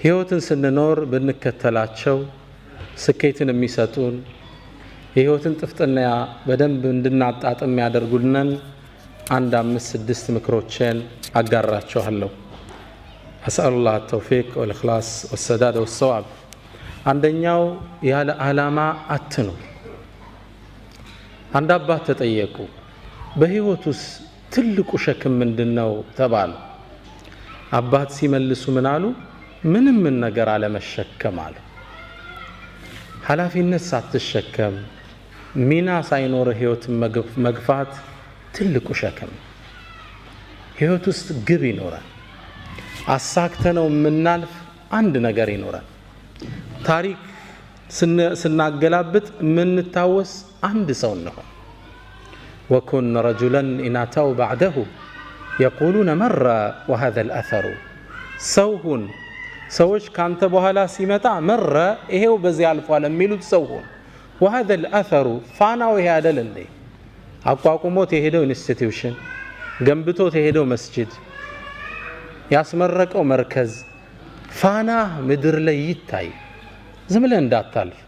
ህይወትን ስንኖር ብንከተላቸው ስኬትን የሚሰጡን የህይወትን ጥፍጥና በደንብ እንድናጣጥም ያደርጉልናል አንድ 5-6 ምክሮችን አጋራችኋለሁ። አስአሉላህ التوفيق والإخلاص والسداد والصواب። አንደኛው ያለ ዓላማ አትኑር። አንድ አባት ተጠየቁ በህይወቱስ ትልቁ ሸክም ምንድነው ተባሉ። አባት ሲመልሱ ምን አሉ? ምንም ነገር አለመሸከም አሉ። ኃላፊነት ሳትሸከም ሚና ሳይኖር ህይወትን መግፋት ትልቁ ሸክም። ህይወት ውስጥ ግብ ይኖራል። አሳክተነው ምናልፍ አንድ ነገር ይኖራል። ታሪክ ስናገላብጥ ምንታወስ አንድ ሰው ነው። وكن رجلا إن أتوا بعده يقولون مر وهذا الأثر سوهن سوش كانت بوهلا سيمتا مر إيهو بزي الفوال ميلود سوهن وهذا الأثر فانا وهذا لندي أقواكمو تهدو انستيتيوشن جنبتو تهدو مسجد ياسمرك أو مركز فانا مدر لي يتاي زملن دات تالف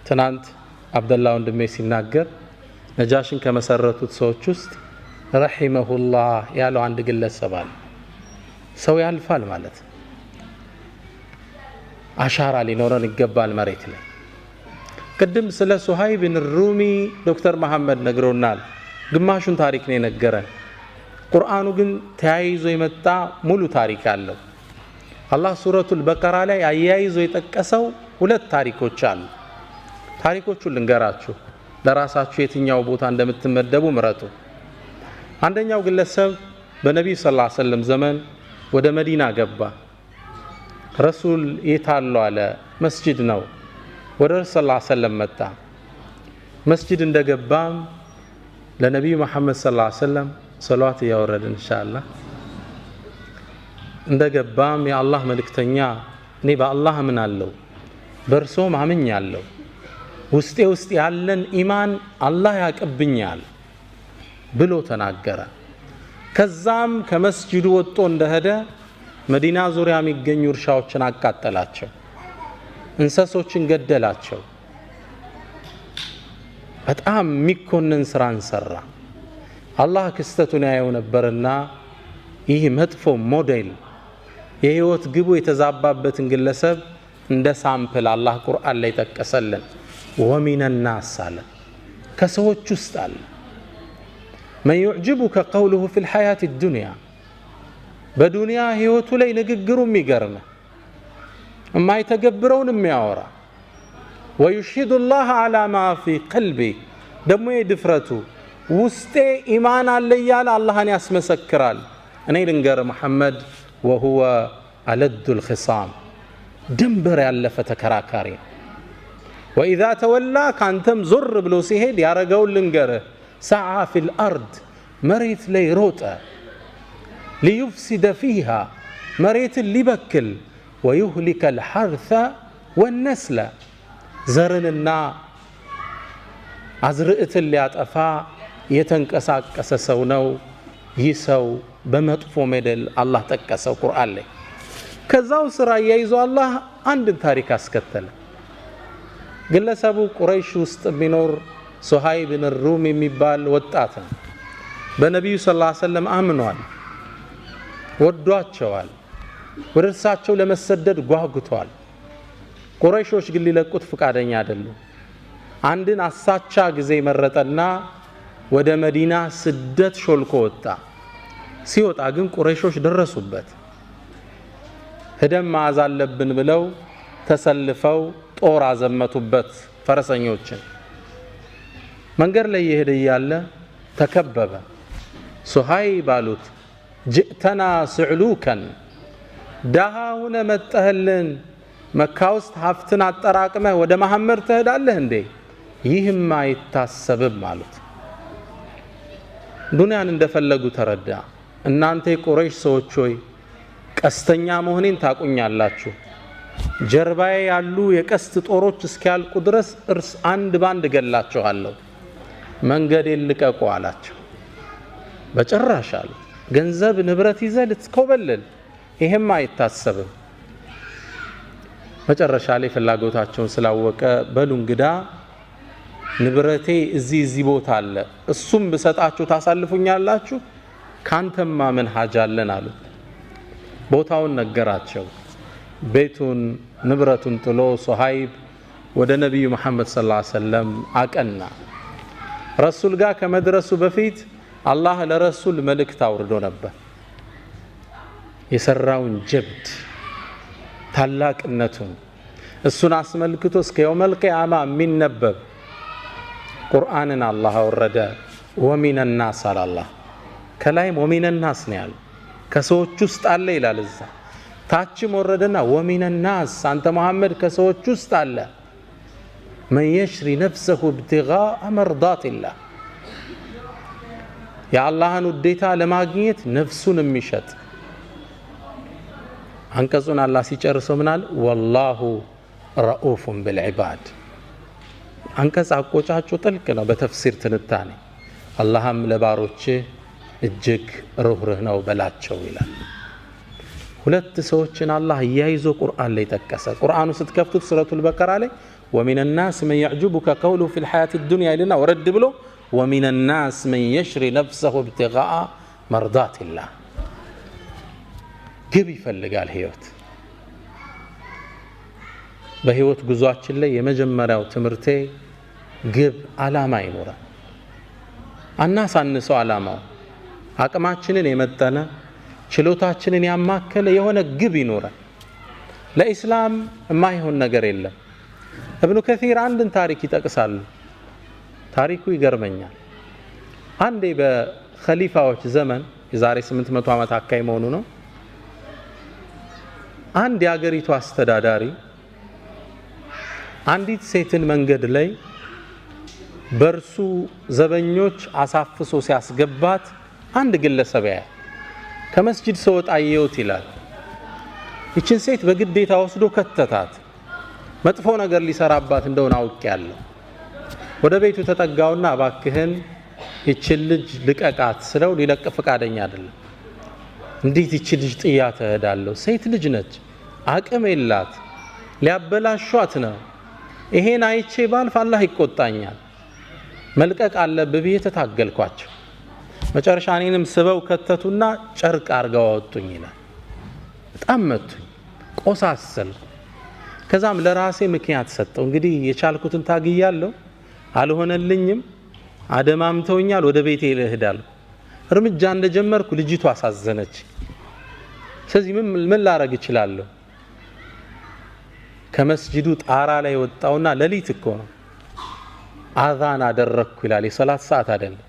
تنانت عبد الله وندمي سيناجر ነጃሽን ከመሰረቱት ሰዎች ውስጥ ረሂመሁላህ ያለው አንድ ግለሰብ አለ። ሰው ያልፋል ማለት አሻራ ሊኖረን ይገባል መሬት ላይ። ቅድም ስለ ሱሃይብ ብን ሩሚ ዶክተር መሐመድ ነግሮናል። ግማሹን ታሪክ ነው የነገረን። ቁርአኑ ግን ተያይዞ የመጣ ሙሉ ታሪክ አለው። አላህ ሱረቱል በቀራ ላይ አያይዞ የጠቀሰው 2 ታሪኮች አሉ። ታሪኮቹን ልንገራችሁ ለራሳችሁ የትኛው ቦታ እንደምትመደቡ ምረጡ። አንደኛው ግለሰብ በነብዩ ሰለላሁ ዐለይሂ ወሰለም ዘመን ወደ መዲና ገባ። ረሱል የታሉ አለ። መስጂድ ነው። ወደ ረሱል ሰለላሁ ዐለይሂ ወሰለም መጣ። መስጂድ እንደገባም ለነብዩ መሐመድ ሰለላሁ ዐለይሂ ወሰለም ሰላዋት ያወረደ ኢንሻአላህ እንደገባም የአላህ መልእክተኛ እኔ በአላህ አምናለሁ በርሶም አምኛለሁ ውስጤ ውስጥ ያለን ኢማን አላህ ያቀብኛል ብሎ ተናገረ። ከዛም ከመስጂዱ ወጥቶ እንደሄደ መዲና ዙሪያ የሚገኙ እርሻዎችን አቃጠላቸው፣ እንስሶችን ገደላቸው። በጣም የሚኮንን ስራን ሰራ። አላህ ክስተቱን ያየው ነበርና ይህ መጥፎ ሞዴል የህይወት ግቡ የተዛባበትን ግለሰብ እንደ ሳምፕል አላህ ቁርአን ላይ ተቀሰለን። ومن الناس على كسوت جستال من يعجبك قوله في الحياة الدنيا بدنيا هيوتو لي نغغرو ميغرنا ما يتغبرون مياورا ويشهد الله على ما في قلبي دمو يدفرتو وسطي ايمان علي يال الله يسمسكرال اني لنغر محمد وهو ألد الخصام دنبر يالف تكراكاري وإذا تولى كانتم زر بلو سيهد يارغو لنغره سعى في الأرض مريت لي روتا ليفسد فيها مريت اللي بكل ويهلك الحرث والنسل زرننا عزرئت اللي أطفا يتنكساكس سونو يسو بمطفو مدل الله تكسو قرآن لي كذاو سرا ييزو الله عند تاريخ اسكتل ግለሰቡ ቁረይሽ ውስጥ ቢኖር ሱሃይብ ብን ሩሚ የሚባል ወጣት ነው። በነብዩ ሰለላሁ ዐለይሂ ወሰለም አምኗል፣ ወዷቸዋል፣ ወደ እርሳቸው ለመሰደድ ጓጉቷል። ቁረይሾች ግን ሊለቁት ፍቃደኛ አይደሉም። አንድን አሳቻ ጊዜ መረጠና ወደ መዲና ስደት ሾልኮ ወጣ። ሲወጣ ግን ቁረይሾች ደረሱበት። ሄደን ማዝ አለብን ብለው ተሰልፈው ጦር አዘመቱበት ፈረሰኞችን። መንገድ ላይ ይሄድ ያለ ተከበበ። ሱሃይብ አሉት ጅእተና ስዕሉከን ዳሃውነ መጠህልን መካ ውስጥ ሀብትን አጠራቅመህ ወደ መሐመድ ትሄዳለህ እንዴ? ይህም አይታሰብም አሉት። ዱንያን እንደፈለጉ ተረዳ። እናንተ የቁረይሽ ሰዎች ሆይ ቀስተኛ መሆኔን ታቁኛላችሁ። ጀርባዬ ያሉ የቀስት ጦሮች እስኪያልቁ ድረስ እርስ አንድ ባንድ ገላቸዋለሁ። መንገዴን ልቀቁ አላቸው። በጭራሽ አሉ። ገንዘብ ንብረት ይዘህ ልትኮበልል ይሄም አይታሰብም። መጨረሻ ላይ ፍላጎታቸውን ስላወቀ በሉ እንግዳ ንብረቴ እዚህ ቦታ አለ እሱም በሰጣችሁ ታሳልፉኛላችሁ ካንተማ ምን ሐጃ አለን አሉ ቦታውን ነገራቸው ቤቱን ንብረቱን ጥሎ ሱሃይብ ወደ ነብዩ መሐመድ ሰለላሁ ዐለይሂ ወሰለም አቀና ረሱል ጋር ከመድረሱ በፊት አላህ ለረሱል መልእክት አውርዶ ነበር የሰራውን ጀብድ ታላቅነቱን እሱን አስመልክቶ እስከ የውመል ቂያማ የሚነበብ ቁርአንን አላህ አወረደ ወሚነ ናስ አላህ ከላይም ወሚነ ናስ ነው ያለው ከሰዎች ውስጥ አለ ይላል እዛ ታችም ወረደና ወሚነ ናስ አንተ መሐመድ ከሰዎች ውስጥ አለ من يشري نفسه ابتغاء مرضات الله يا الله ውዴታ ለማግኘት ነፍሱን የሚሸጥ አንቀጹን አላህ ሲጨርሰው ምናል والله رؤوف بالعباد አንቀጽ አቆጫጩ ጥልቅ ነው በተፍሲር ትንታኔ አላህም ለባሮች እጅግ ሩህሩህ ነው በላቸው ይላል ሁለት ሰዎችን አላህ ያይዞ ቁርአን ላይ ተከሰ ቁርአኑ ስትከፍቱት ሱረቱል በቀራ ላይ ومن الناس من يعجبك قوله في الحياة الدنيا لنا ورد بلو ومن الناس من يشري نفسه ابتغاء مرضات الله ግብ ይፈልጋል ህይወት በህይወት ጉዟችን ላይ የመጀመሪያው ትምርቴ ግብ አላማ ይኖራል አናሳንሰው አላማው አቅማችንን የመጠነ ችሎታችንን ያማከለ የሆነ ግብ ይኖራል ለኢስላም የማይሆን ነገር የለም ابن كثير አንድን ታሪክ ይጠቅሳሉ ታሪኩ ይገርመኛል አንዴ በኸሊፋዎች ዘመን የዛሬ 800 ዓመት አካይ መሆኑ ነው አንድ ያገሪቱ አስተዳዳሪ አንዲት ሴትን መንገድ ላይ በርሱ ዘበኞች አሳፍሶ ሲያስገባት አንድ ግለሰብ ያየ ከመስጂድ ሰው ጣየውት ይላል እቺን ሴት በግዴታ ወስዶ ከተታት መጥፎ ነገር ሊሰራባት እንደሆነ አውቄያለሁ ወደ ቤቱ ተጠጋውና አባክህን እቺን ልጅ ልቀቃት ስለው ሊለቅ ፈቃደኛ አይደለም እንዴት እቺን ልጅ ጥያት እሄዳለሁ ሴት ልጅ ነች አቅም የላት ሊያበላሿት ነው ይሄን አይቼ ባልፍ አላህ ይቆጣኛል መልቀቅ አለብህ ብዬ ተታገልኳቸው መጨረሻ እኔንም ስበው ከተቱና ጨርቅ አርጋው አወጡኝ ይላል በጣም መቱኝ ቆሳሰል ከዛም ለራሴ ምክንያት ሰጠው እንግዲህ የቻልኩትን ታግያለሁ አልሆነልኝም አደማምተውኛል ወደ ቤቴ ልሄዳለሁ እርምጃ እንደጀመርኩ ልጅቷ አሳዘነች ስለዚህ ምን ላረግ እችላለሁ ከመስጂዱ ጣራ ላይ ወጣውና ለሊት እኮ ነው አዛን አደረኩ ይላል የሰላት ሰዓት አይደለም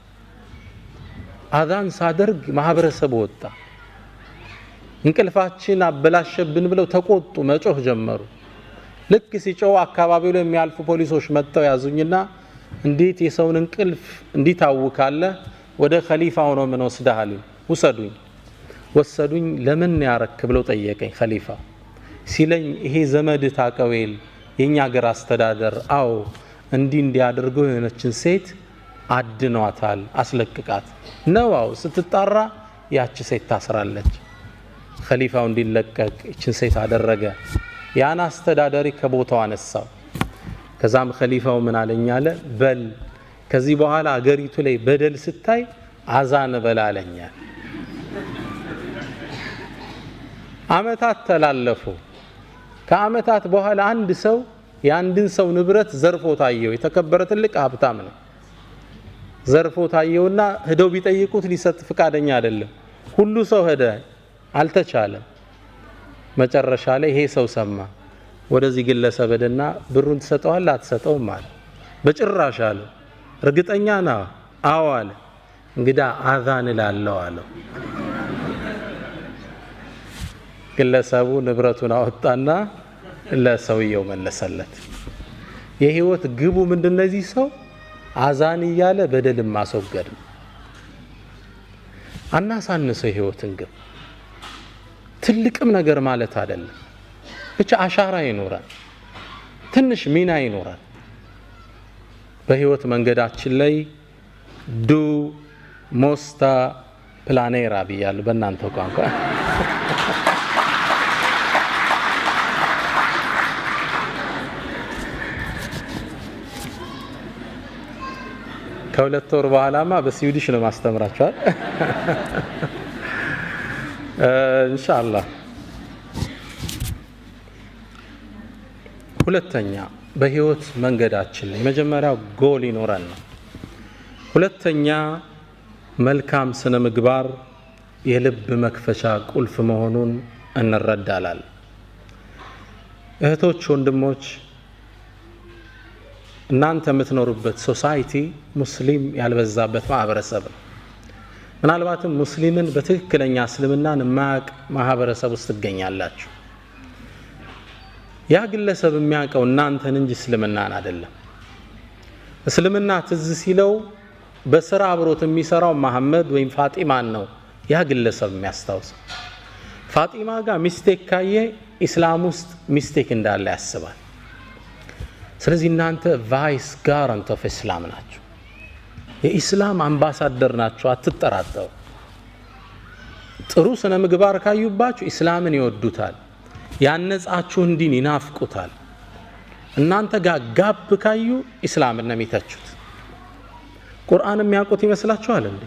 አዛን ሳደርግ ማህበረሰብ ወጣ እንቅልፋችን አበላሸብን ብለው ተቆጡ መጮህ ጀመሩ ልክ ሲጮህ አካባቢው ላይ የሚያልፉ ፖሊሶች መጥተው ያዙኝና እንዴት የሰውን እንቅልፍ እንዲታውካለ ወደ ኸሊፋው ነው ምን ወስደሃል ወሰዱኝ ለምን ያረክ ብለው ጠየቀኝ ኸሊፋ ሲለኝ ይሄ ዘመድ ታቀዌል የኛ ሀገር አስተዳደር አው እንዲያደርገው የሆነችን ሴት አድኗታል አስለቅቃት ነው ስትጣራ ያቺ ሴት ታስራለች ኸሊፋው እንዲለቀቅ እቺን ሴት አደረገ ያን አስተዳዳሪ ከቦታው አነሳው ከዛም ኸሊፋው ምን አለኛለ በል ከዚህ በኋላ አገሪቱ ላይ በደል ስታይ አዛን በላለኛ አመታት ተላለፉ ከአመታት በኋላ አንድ ሰው ያንድን ሰው ንብረት ዘርፎ ታየው የተከበረ ትልቅ ሀብታም ነው ዘርፎ ታየውና ሄደው ቢጠይቁት ሊሰጥ ፍቃደኛ አይደለም ሁሉ ሰው ሄደ አልተቻለም መጨረሻ ላይ ይሄ ሰው ሰማ ወደዚህ ግለሰብ ሄደና ብሩን ተሰጠዋል አትሰጠውም አለ በጭራሽ አለ እርግጠኛ ነው አዎ አለ እንግዳ አዛን ላለው አለው ግለሰቡ ንብረቱን አወጣና ለሰውየው መለሰለት የህይወት ግቡ ምንድነው እዚህ ሰው አዛን ይያለ በደልም ማስወገድ አናሳንሰው ህይወትን ግብ ትልቅም ነገር ማለት አይደለም ብቻ አሻራ ይኖራል ትንሽ ሚና ይኖራል በህይወት መንገዳችን ላይ ዱ ሞስታ ፕላኔራ ቢያል በእናንተ ቋንቋ ከሁለት ወር በኋላማ በስዊዲሽ ነው ማስተምራችኋል ኢንሻአላህ። ሁለተኛ በህይወት መንገዳችን የመጀመሪያው ጎል ይኖራል ነው። ሁለተኛ መልካም ስነ ምግባር የልብ መክፈቻ ቁልፍ መሆኑን እንረዳለን። እህቶች ወንድሞች እናንተ የምትኖሩበት ሶሳይቲ ሙስሊም ያልበዛበት ማህበረሰብ ነው። ምናልባትም ሙስሊምን በትክክለኛ እስልምናን የማያውቅ ማህበረሰብ ውስጥ ትገኛላችሁ። ያ ግለሰብ የሚያውቀው እናንተን እንጂ እስልምናን አይደለም። እስልምና ትዝ ሲለው በስራ አብሮት የሚሰራው መሐመድ ወይም ፋጢማን ነው ያ ግለሰብ የሚያስታውሰው። ፋጢማ ጋር ሚስቴክ ካየ ኢስላም ውስጥ ሚስቴክ እንዳለ ያስባል። ስለዚህ እናንተ ቫይስ ጋራንት ኦፍ ኢስላም ናችሁ፣ የኢስላም አምባሳደር ናችሁ፣ አትጠራጠሩ። ጥሩ ስነ ምግባር ካዩባችሁ ኢስላምን ይወዱታል፣ ያነጻችሁን ዲን ይናፍቁታል። እናንተ ጋር ጋፕ ካዩ ኢስላምን ነው የሚተቹት። ቁርአን የሚያውቁት ይመስላችኋል እንዴ?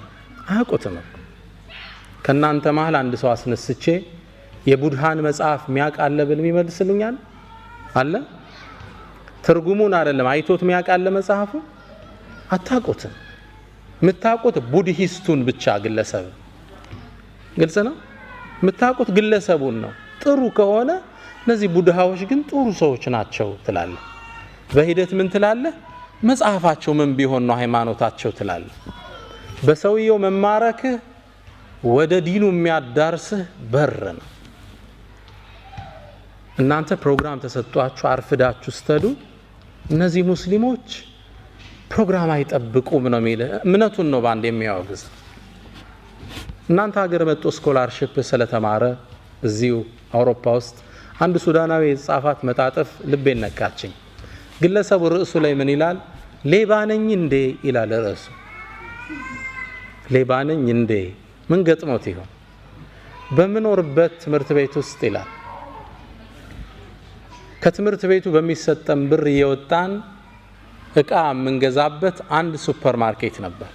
አያውቁትም። ከናንተ መሃል አንድ ሰው አስነስቼ የቡድሃን መጽሐፍ የሚያውቃለ ብል ይመልስልኛል አለ? ትርጉሙን አይደለም አይቶት የሚያውቃለ መጽሐፉ? አታውቁትም። የምታውቁት ቡድሂስቱን ብቻ ግለሰብ። ግልጽ ነው። የምታውቁት ግለሰቡን ነው። ጥሩ ከሆነ እነዚህ ቡድሃዎች ግን ጥሩ ሰዎች ናቸው ትላለ። በሂደት ምን ትላለ? መጽሐፋቸው ምን ቢሆን ነው ሃይማኖታቸው ትላለ። በሰውየው መማረክህ ወደ ዲኑ የሚያዳርስህ በር ነው። እናንተ ፕሮግራም ተሰጥቷችሁ አርፍዳችሁ ስተዱ እነዚህ ሙስሊሞች ፕሮግራም አይጠብቁም ነው የሚል እምነቱን ነው ባንድ የሚያወግዝ። እናንተ ሀገር መጥቶ ስኮላርሺፕ ስለተማረ እዚሁ አውሮፓ ውስጥ አንድ ሱዳናዊ የጻፋት መጣጥፍ ልቤን ነካችኝ። ግለሰቡ ርዕሱ ላይ ምን ይላል? ሌባ ነኝ እንዴ ይላል ርዕሱ። ሌባ ነኝ እንዴ ምን ገጥሞት ይሆን? በመኖርበት ትምህርት ቤት ውስጥ ይላል ከትምህርት ቤቱ በሚሰጠን ብር እየወጣን እቃ የምንገዛበት አንድ ሱፐር ማርኬት ነበር።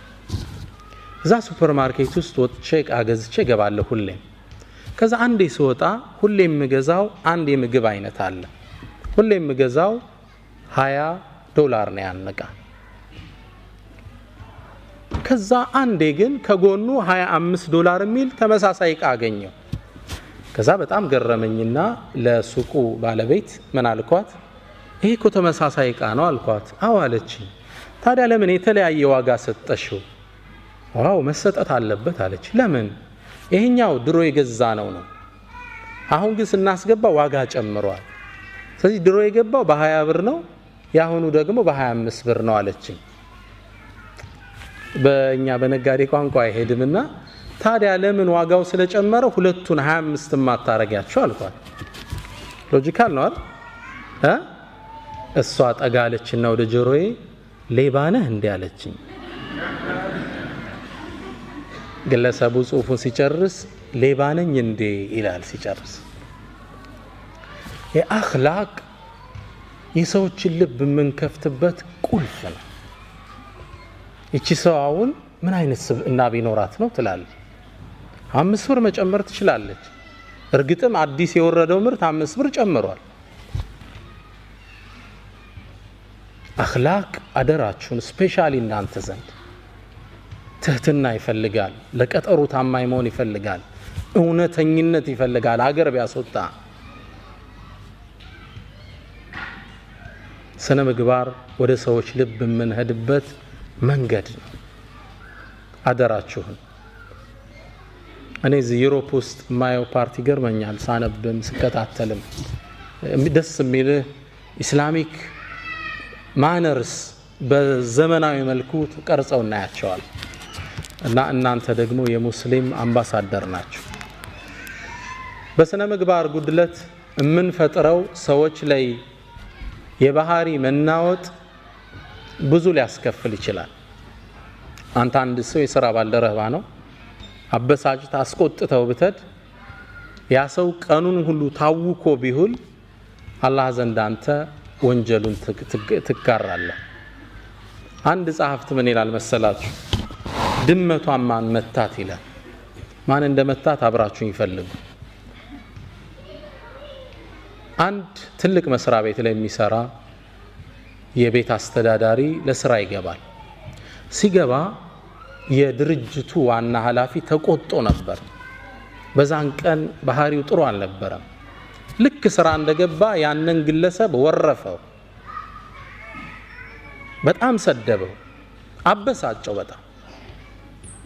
እዛ ሱፐር ማርኬት ውስጥ ወጥቼ እቃ ገዝቼ ገባለሁ ሁሌም። ከዛ አንዴ ስወጣ ሁሌም የምገዛው አንድ የምግብ አይነት አለ። ሁሌም የምገዛው $20 ነው ያን እቃ። ከዛ አንዴ ግን ከጎኑ $25 የሚል ተመሳሳይ እቃ አገኘው። ከዛ በጣም ገረመኝና ለሱቁ ባለቤት ምን አልኳት? ይሄ እኮ ተመሳሳይ እቃ ነው አልኳት። አዎ አለችኝ። ታዲያ ለምን የተለያየ ዋጋ ሰጠሽው? ዋው መሰጠት አለበት አለች። ለምን? ይሄኛው ድሮ የገዛ ነው። አሁን ግን ስናስገባ ዋጋ ጨምሯል። ስለዚህ ድሮ የገባው በ$20 ነው፣ ያሁኑ ደግሞ በ$25 ብር ነው አለችኝ። በእኛ በነጋዴ ቋንቋ አይሄድምና ታዲያ ለምን ዋጋው ስለጨመረ ሁለቱን 25 ማታረጋቸው አልኳት። ሎጂካል ነው አይደል? እሷ ጠጋለችና ወደ ጆሮዬ ሌባ ነህ እንዴ አለችኝ። ግለሰቡ ጽሑፉን ሲጨርስ ሌባ ነኝ እንዴ ይላል ሲጨርስ። የአኽላቅ የሰዎችን ልብ የምንከፍትበት ቁልፍ ነው። እቺ ሰው አሁን ምን አይነት ስብዕና ቢኖራት ነው ትላለች። 5 ብር መጨመር ትችላለች። እርግጥም አዲስ የወረደው ምርት 5 ብር ጨምሯል። አኽላቅ አደራችሁን ስፔሻሊ እናንተ ዘንድ ትህትና ይፈልጋል፣ ለቀጠሩ ታማኝ መሆን ይፈልጋል፣ እውነተኝነት ይፈልጋል። ሀገር ቢያስወጣ ስነ ምግባር ወደ ሰዎች ልብ የምንሄድበት መንገድ ነው። አደራችሁን። እኔ እዚህ ዩሮፕ ውስጥ ማየው ፓርቲ ገርመኛል። ሳነብም ስከታተልም ደስ የሚል ኢስላሚክ ማነርስ በዘመናዊ መልኩ ተቀርጸው እናያቸዋል። እና እናንተ ደግሞ የሙስሊም አምባሳደር ናችሁ። በስነ ምግባር ጉድለት የምንፈጥረው ሰዎች ላይ የባህሪ መናወጥ ብዙ ሊያስከፍል ይችላል። አንተ አንድ ሰው የሥራ ባልደረባ ነው፣ አበሳጭታ አስቆጥተው ብትድ ያ ሰው ቀኑን ሁሉ ታውኮ ቢሁል አላህ ዘንድ አንተ ወንጀሉን ትጋራለህ። አንድ ጸሐፍት ምን ይላል መሰላችሁ? ድመቷን ማን መታት ይላል። ማን እንደመታት አብራችሁኝ ይፈልጉ። አንድ ትልቅ መስሪያ ቤት ላይ የሚሰራ የቤት አስተዳዳሪ ለስራ ይገባል። ሲገባ የድርጅቱ ዋና ኃላፊ ተቆጥቶ ነበር። በዛን ቀን ባህሪው ጥሩ አልነበረም። ልክ ስራ እንደገባ ያንን ግለሰብ ወረፈው፣ በጣም ሰደበው፣ አበሳጨው።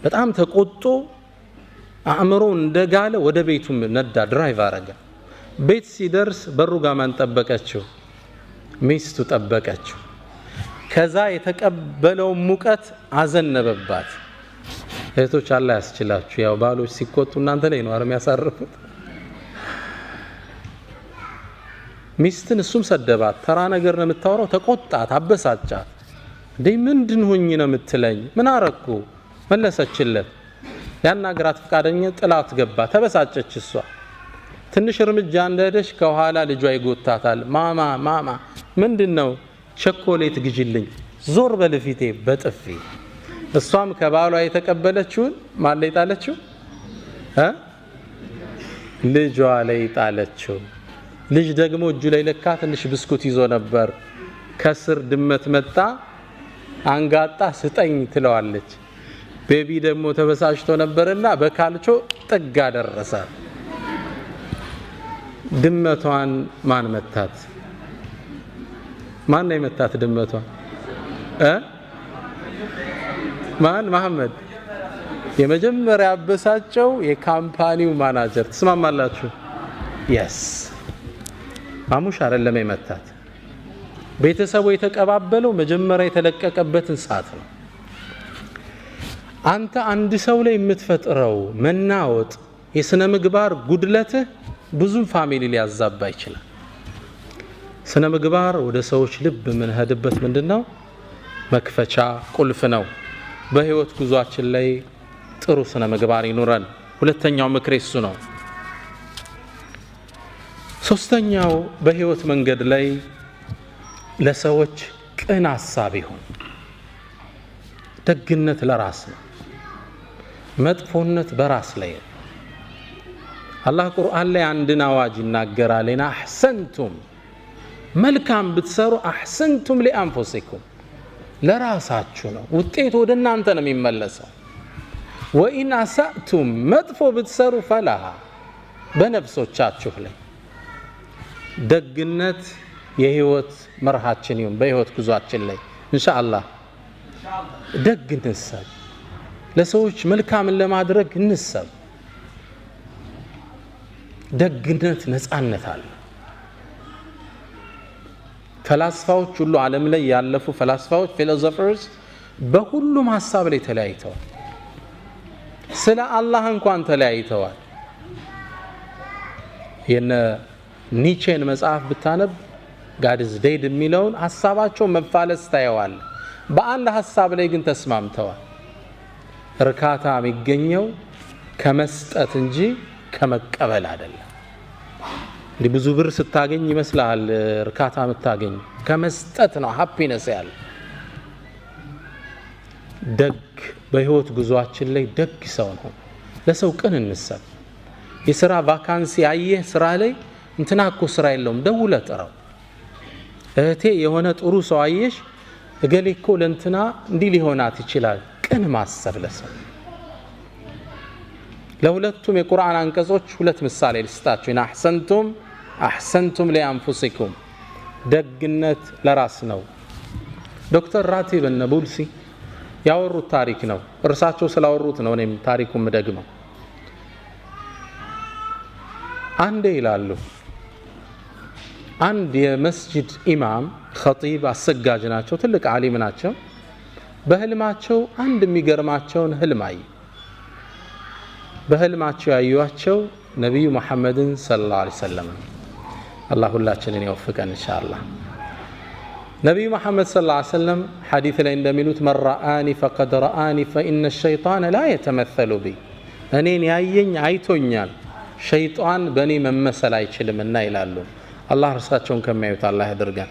በጣም ተቆጥቶ አእምሮ እንደጋለ ወደ ቤቱ ነዳ፣ ድራይቭ አረገ። ቤት ሲደርስ በሩ ጋር ማን ጠበቀችው? ሚስቱ ጠበቀችው። ከዛ የተቀበለው ሙቀት አዘነበባት። እህቶች አላህ ያስችላችሁ። ያው ባሎች ሲቆጡ እናንተ ላይ ነው አረም ያሳርፉት። ሚስትን እሱም ሰደባት። ተራ ነገር ነው የምታወራው። ተቆጣት፣ አበሳጫት። ምንድን ሆኜ ነው የምትለኝ? ምን አረኩ? መለሰችለት። ያናግራት ፈቃደኛ ጥላት ገባ። ተበሳጨች እሷ። ትንሽ እርምጃ እንደሄደች ከኋላ ልጇ ይጎታታል። ማማ ምንድነው? ቸኮሌት ግጅልኝ፣ ዞር በልፊቴ በጥፊ። እሷም ከባሏ የተቀበለችውን ማን ላይ ጣለችው? ልጇ ላይ ጣለችው። ልጅ ደግሞ እጁ ላይ ለካ ትንሽ ብስኩት ይዞ ነበር። ከስር ድመት መጣ፣ አንጋጣ ስጠኝ ትለዋለች። ቤቢ ደግሞ ተበሳጭቶ ነበርና በካልቾ ጥግ አደረሳት። ድመቷን ማን መታት? ማን ነው የመታት ድመቷን? ማን? መሐመድ። የመጀመሪያ አበሳጨው የካምፓኒው ማናጀር። ትስማማላችሁ? የስ ማሙሽ አይደለም የመታት። ቤተሰቡ የተቀባበለው መጀመሪያ የተለቀቀበትን ሰዓት ነው። አንተ አንድ ሰው ላይ የምትፈጥረው መናወጥ፣ የስነ ምግባር ጉድለትህ ብዙም ፋሚሊ ሊያዛባ ይችላል። ስነ ምግባር ወደ ሰዎች ልብ የምንሄድበት ምንድነው? መክፈቻ ቁልፍ ነው። በህይወት ጉዟችን ላይ ጥሩ ስነ ምግባር ይኑረን። ሁለተኛው ምክሬ እሱ ነው። ሶስተኛው በህይወት መንገድ ላይ ለሰዎች ቅን ሐሳብ ይሁን። ደግነት ለራስ ነው፣ መጥፎነት በራስ ላይ ነው። አላህ ቁርአን ላይ አንድን አዋጅ ይናገራል። አህሰንቱም፣ መልካም ብትሰሩ አህሰንቱም ሊአንፉሲኩም፣ ለራሳችሁ ነው፣ ውጤቱ ወደ እናንተ ነው የሚመለሰው። ወኢን አሳእቱም፣ መጥፎ ብትሰሩ ፈላሃ፣ በነፍሶቻችሁ ላይ። ደግነት የህይወት መርሃችን ይሁን። በህይወት ጉዟችን ላይ ኢንሻአላህ ደግ እንሰብ፣ ለሰዎች መልካምን ለማድረግ እንሰብ። ደግነት ነፃነት አለ። ፈላስፋዎች ሁሉ ዓለም ላይ ያለፉ ፈላስፋዎች ፊሎሶፈርስ በሁሉም ሐሳብ ላይ ተለያይተዋል። ስለ አላህ እንኳን ተለያይተዋል። የነ ኒቼን መጽሐፍ ብታነብ God is dead የሚለውን ሐሳባቸው መፋለስ ታየዋል። በአንድ ሐሳብ ላይ ግን ተስማምተዋል። እርካታ የሚገኘው ከመስጠት እንጂ ከመቀበል አይደለም። እንዲህ ብዙ ብር ስታገኝ ይመስላል እርካታ የምታገኝ፣ ከመስጠት ነው ሃፒነስ ያለ። ደግ በህይወት ጉዟችን ላይ ደግ ሰው ነው። ለሰው ቅን እንሰብ። የሥራ ቫካንሲ አየህ፣ ስራ ላይ እንትና እኮ ስራ የለውም፣ ደውለህ ጥራው። እህቴ የሆነ ጥሩ ሰው አየሽ፣ እገሌ እኮ ለእንትና እንዲህ ሊሆናት ይችላል። ቅን ማሰብ ለሰው። ለሁለቱም የቁርአን አንቀጾች ሁለት ምሳሌ ልስጣችሁ። አህሰንቱም ሊአንፉሲኩም፣ ደግነት ለራስ ነው። ዶክተር ራቲብ ነቡልሲ ያወሩት ታሪክ ነው። እርሳቸው ስላወሩት ነው እኔም ታሪኩን ምደግመው። አንዴ ይላሉ አንድ የመስጂድ ኢማም ኸጢብ አሰጋጅ ናቸው፣ ትልቅ ዓሊም ናቸው። በህልማቸው አንድ የሚገርማቸውን ህልም አዩ። በህልማቸው ያዩዋቸው ነቢዩ መሐመድን ሰለላሁ ዐለይሂ ወሰለም። አላህ ሁላችንን ይወፍቀን ኢንሻአላህ። ነቢዩ መሐመድ ሰለላሁ ዐለይሂ ወሰለም ሐዲስ ላይ እንደሚሉት መን ረአኒ ፈቀድ ረአኒ ፈኢነ ሸይጣነ ላ የተመሰሉ ቢ፣ እኔን ያየኝ አይቶኛል፣ ሸይጣን በእኔ መመሰል አይችልምና ይላሉ። አላህ እርሳቸውን ከሚያዩት አላህ ያድርገን።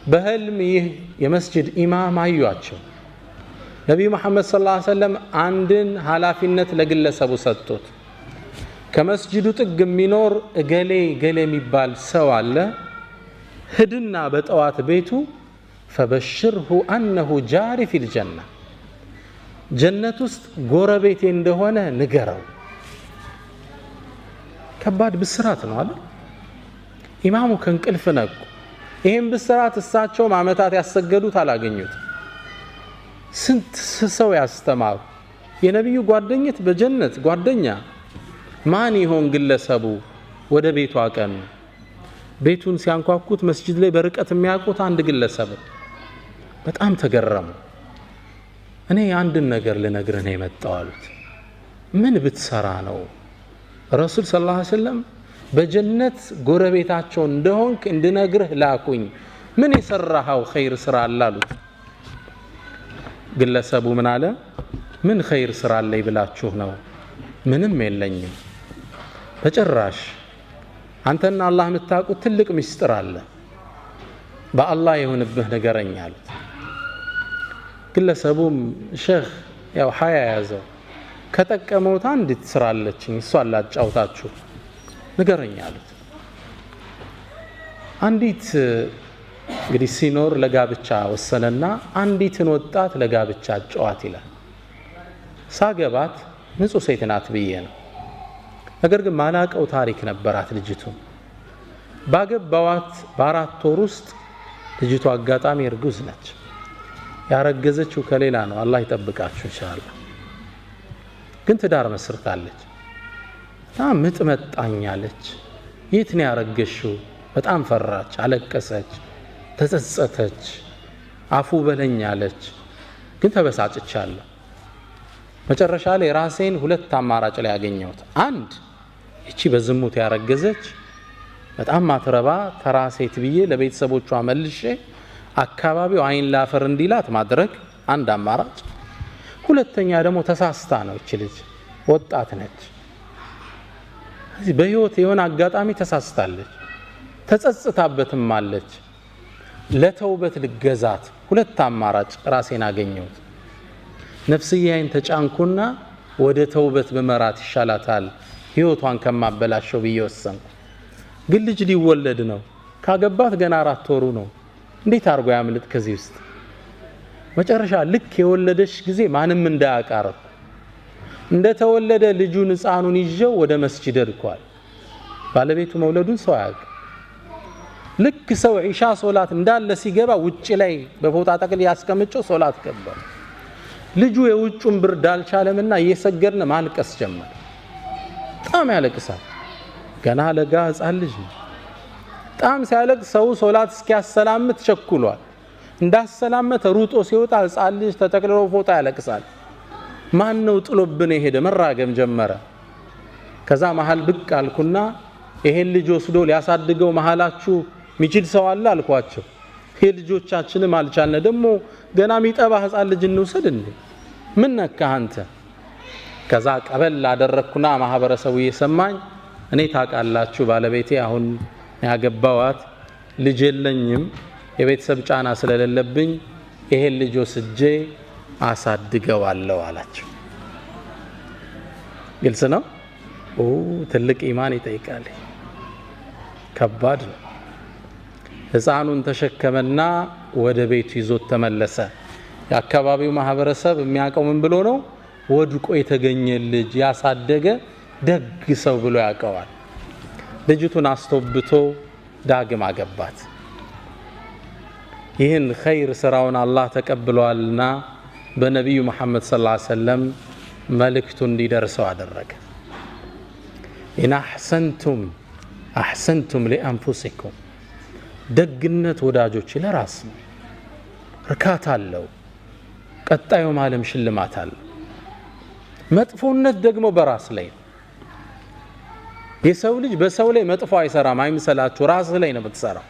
በህልም ይህ የመስጂድ ኢማም አዩአቸው። ነብዩ መሐመድ ሰለላሁ ዐለይሂ ወሰለም አንድን ኃላፊነት ለግለሰቡ ሰጡት። ከመስጂዱ ጥግ የሚኖር እገሌ ገሌ የሚባል ሰው አለ፣ ሂድና በጠዋት ቤቱ ፈበሽርሁ አነሁ ጃሪ ፊል ጀና፣ ጀነት ውስጥ ጎረቤቴ እንደሆነ ንገረው። ከባድ ብስራት ነው አይደል? ኢማሙ ከእንቅልፍ ነቁ። ይሄን ብስራት እሳቸውም ዓመታት ያሰገዱት አላገኙት። ስንት ሰው ያስተማሩ የነብዩ ጓደኝት በጀነት ጓደኛ ማን ይሆን ግለሰቡ? ወደ ቤቱ አቀኑ። ቤቱን ሲያንኳኩት መስጂድ ላይ በርቀት የሚያውቁት አንድ ግለሰብ። በጣም ተገረሙ። እኔ አንድን ነገር ልነግርህ ነው የመጣው አሉት። ምን ብትሰራ ነው? ረሱል ሰለላሁ ዐለይሂ ወሰለም በጀነት ጎረቤታቸው እንደሆንክ እንድነግርህ ላኩኝ። ምን የሰራኸው ኸይር ስራ አለ አሉት። ግለሰቡ ምን አለ? ምን ኸይር ስራ አለኝ ብላችሁ ነው? ምንም የለኝም በጭራሽ። አንተና አላህ የምታውቁት ትልቅ ምስጢር አለ፣ በአላህ የሆነብህ ንገረኝ አሉት። ግለሰቡም ሼኽ ያው ሀያ ያዘው፣ ከጠቀመውት አንዲት ስራ አለችኝ እሷን ላጫውታችሁ ንገረኝ አሉት። አንዲት እንግዲህ ሲኖር ለጋብቻ ወሰነና አንዲትን ወጣት ለጋብቻ አጫዋት ይላል። ሳገባት ንጹህ ሴት ናት ብዬ ነው። ነገር ግን ማላቀው ታሪክ ነበራት ልጅቱ። ባገባዋት በ4 ወር ውስጥ ልጅቱ አጋጣሚ እርጉዝ ነች። ያረገዘችው ከሌላ ነው፣ አላህ ይጠብቃችሁ ኢንሻአላህ። ግን ትዳር መስርታለች። ምጥ መጣኛለች። የት ነው ያረገሽው? በጣም ፈራች፣ አለቀሰች፣ ተጸጸተች፣ አፉ በለኛለች። ግን ተበሳጭቻለሁ። መጨረሻ ላይ ራሴን 2 አማራጭ ላይ ያገኘሁት። አንድ እቺ በዝሙት ያረገዘች በጣም ማትረባ ተራ ሴት ብዬ ለቤተሰቦቿ መልሼ አካባቢው አይን ላፈር እንዲላት ማድረግ አንድ አማራጭ። ሁለተኛ ደግሞ ተሳስታ ነው እቺ ልጅ ወጣት ነች። እዚህ በህይወት የሆነ አጋጣሚ ተሳስታለች፣ ተጸጽታበትም አለች። ለተውበት ልገዛት 2 አማራጭ ራሴን አገኘሁት። ነፍስያዬን ተጫንኩና ወደ ተውበት በመራት ይሻላታል ህይወቷን ከማበላሸው ብዬ ወሰንኩ። ግን ልጅ ሊወለድ ነው፣ ካገባት ገና 4 ወሩ ነው። እንዴት አርጎ ያምልጥ ከዚህ ውስጥ? መጨረሻ ልክ የወለደች ጊዜ ማንም እንዳያቃርብ እንደተወለደ ልጁን ህፃኑን ይዤው ወደ መስጂድ ሄድኳል። ባለቤቱ መውለዱን ሰው ያውቅ። ልክ ሰው ኢሻ ሶላት እንዳለ ሲገባ ውጪ ላይ በፎጣ ጠቅል ያስቀምጨው ሶላት ገባ። ልጁ የውጩን ብርድ አልቻለምና እየሰገድን ማልቀስ ጀመረ። በጣም ያለቅሳል። ገና ለጋ ህፃን ልጅ ነው። በጣም ሲያለቅስ ሰው ሶላት እስኪያሰላምት ቸኩሏል። እንዳሰላመተ ሩጦ ሲወጣ ህፃን ልጅ ተጠቅልሎ ፎጣ ያለቅሳል። ማን ነው ጥሎብን የሄደ? መራገም ጀመረ። ከዛ መሃል ብቅ አልኩና ይሄን ልጅ ወስዶ ሊያሳድገው መሃላችሁ ሚችል ሰው አለ አልኳቸው። ልጆቻችንም አልቻልነ ደግሞ ገና ሚጠባ ህፃን ልጅ እንውሰድ እንዴ? ምን ነካህ አንተ? ከዛ ቀበል አደረኩና ማህበረሰቡ እየሰማኝ እኔ ታውቃላችሁ ባለቤቴ አሁን ያገባዋት ልጅ የለኝም፣ የቤተሰብ ጫና ስለሌለብኝ ይሄን ልጅ ወስጄ አሳድገዋለሁ አላቸው። ግልጽ ነው። ትልቅ ኢማን ይጠይቃል። ከባድ ነው። ህፃኑን ተሸከመና ወደ ቤቱ ይዞት ተመለሰ። የአካባቢው ማህበረሰብ የሚያውቀው ምን ብሎ ነው? ወድቆ የተገኘ ልጅ ያሳደገ ደግ ሰው ብሎ ያውቀዋል። ልጅቱን አስተውብቶ ዳግም አገባት። ይህን ኸይር ስራውን አላህ ተቀብሏልና በነቢዩ መሐመድ ሰለላሁ ዐለይሂ ወሰለም መልእክቱ እንዲደርሰው አደረገ። ኢን አሕሰንቱም ሊአንፉሲኩም፣ ደግነት ወዳጆች ለራስ ነው፣ እርካታ አለው፣ ቀጣዩ ዓለም ሽልማት አለው። መጥፎነት ደግሞ በራስ ላይ ነው። የሰው ልጅ በሰው ላይ መጥፎ አይሰራም አይምሰላችሁ፣ ራስ ላይ ነው የምትሰራው።